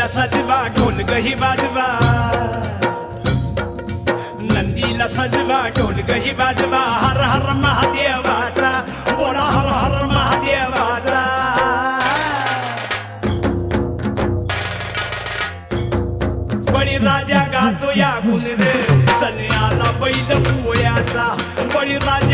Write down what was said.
नंदीला सजवा ढोलकही वाजवा नंदीला सजवा ढोलकही वाजवा हर हर महादेवाचा बोला हर हर महादेवाचा बळीराजा गातो या गुण रे सन्याला बैल पोळ्याचा बळीराजा